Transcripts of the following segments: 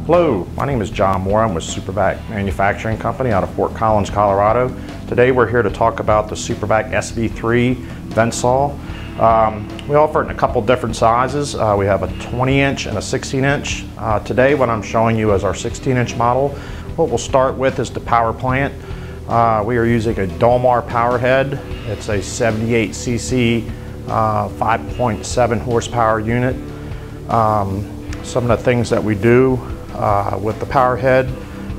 Hello, my name is John Moore. I'm with Supervac Manufacturing Company out of Fort Collins, Colorado. Today we're here to talk about the Supervac SV3 vent saw. We offer it in a couple different sizes. We have a 20-inch and a 16-inch. Today what I'm showing you is our 16-inch model. What we'll start with is the power plant. We are using a d.o.o power head. It's a 78cc 5.7 horsepower unit. Some of the things that we do with the power head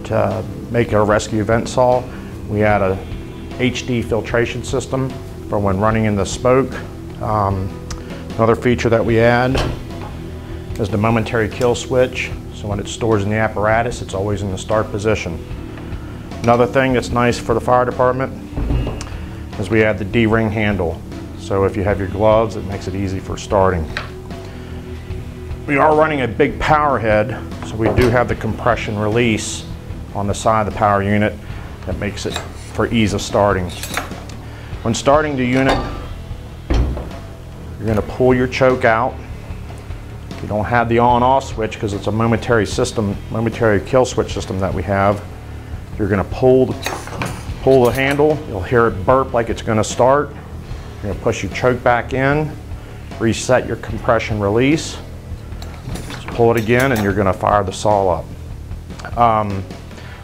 to make a rescue vent saw, we add a HD filtration system for when running in the smoke. Another feature that we add is the momentary kill switch. So when it stores in the apparatus, it's always in the start position. Another thing that's nice for the fire department is we add the D-ring handle. So if you have your gloves, it makes it easy for starting. We are running a big power head, so we do have the compression release on the side of the power unit that makes it for ease of starting. When starting the unit, you're going to pull your choke out. You don't have the on-off switch because it's a momentary kill switch system that we have. You're going to pull the handle. You'll hear it burp like it's going to start. You're going to push your choke back in, reset your compression release. Pull it again and you're going to fire the saw up.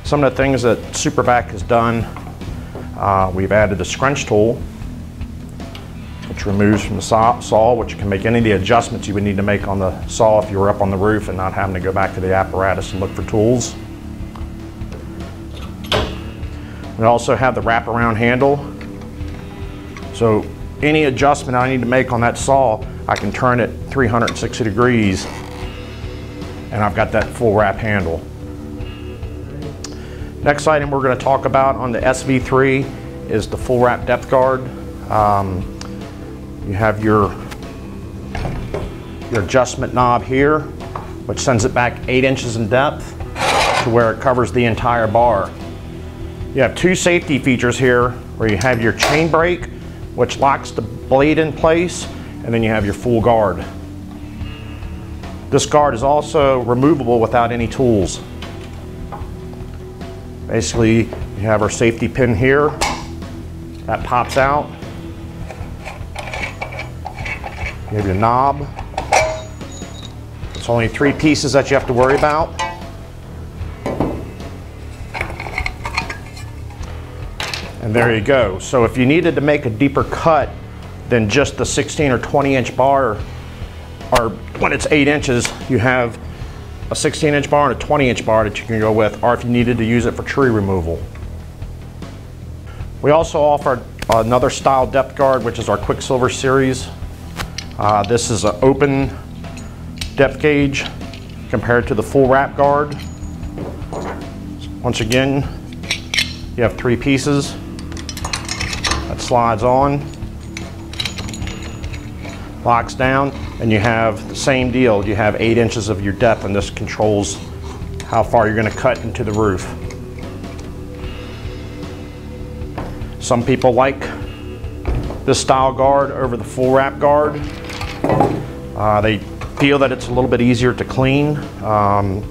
Some of the things that Supervac has done, we've added the scrunch tool, which removes from the saw, which can make any of the adjustments you would need to make on the saw if you were up on the roof and not having to go back to the apparatus and look for tools. We also have the wraparound handle. So any adjustment I need to make on that saw, I can turn it 360 degrees and I've got that full wrap handle. Next item we're going to talk about on the SV3 is the full wrap depth guard. You have your adjustment knob here, which sends it back 8 inches in depth to where it covers the entire bar. You have two safety features here where you have your chain brake, which locks the blade in place, and then you have your full guard. This guard is also removable without any tools. Basically, you have our safety pin here that pops out. You have your knob. It's only 3 pieces that you have to worry about. And there you go. So if you needed to make a deeper cut than just the 16 or 20-inch bar, or when it's 8 inches, you have a 16-inch bar and a 20-inch bar that you can go with, or if you needed to use it for tree removal. We also offer another style depth guard, which is our Quicksilver series. This is an open depth gauge compared to the full wrap guard. Once again, you have 3 pieces that slides on, locks down, and you have the same deal. You have 8 inches of your depth, and this controls how far you're going to cut into the roof. Some people like this style guard over the full wrap guard. They feel that it's a little bit easier to clean, and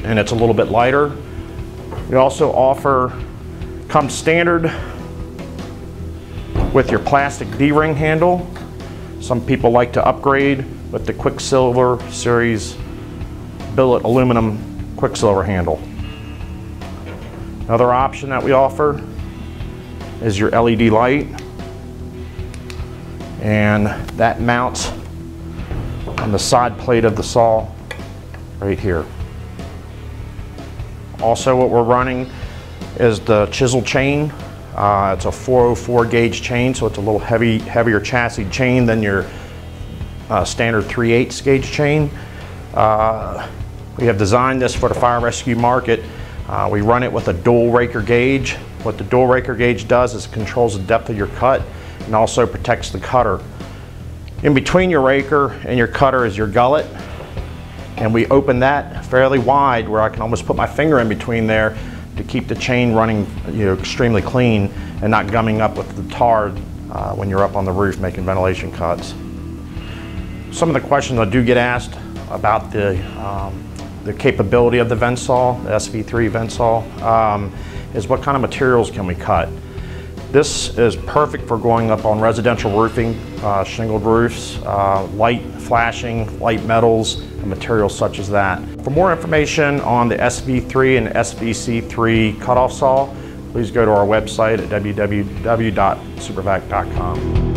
it's a little bit lighter. We also offer, comes standard with your plastic D-ring handle. Some people like to upgrade with the Quicksilver series billet aluminum Quicksilver handle. Another option that we offer is your LED light, and that mounts on the side plate of the saw right here. Also what we're running is the chisel chain. It's a 404 gauge chain, so it's a little heavier chassis chain than your standard 3/8 gauge chain. We have designed this for the fire rescue market. We run it with a dual raker gauge. What the dual raker gauge does is it controls the depth of your cut and also protects the cutter. In between your raker and your cutter is your gullet, and we open that fairly wide where I can almost put my finger in between there to keep the chain running, extremely clean and not gumming up with the tar when you're up on the roof making ventilation cuts. Some of the questions I do get asked about the the capability of the vent saw, the SV3 vent saw, is what kind of materials can we cut. This is perfect for going up on residential roofing, shingled roofs, light flashing, light metals, and materials such as that. For more information on the SV3 and SVC3 cutoff saw, please go to our website at www.supervac.com.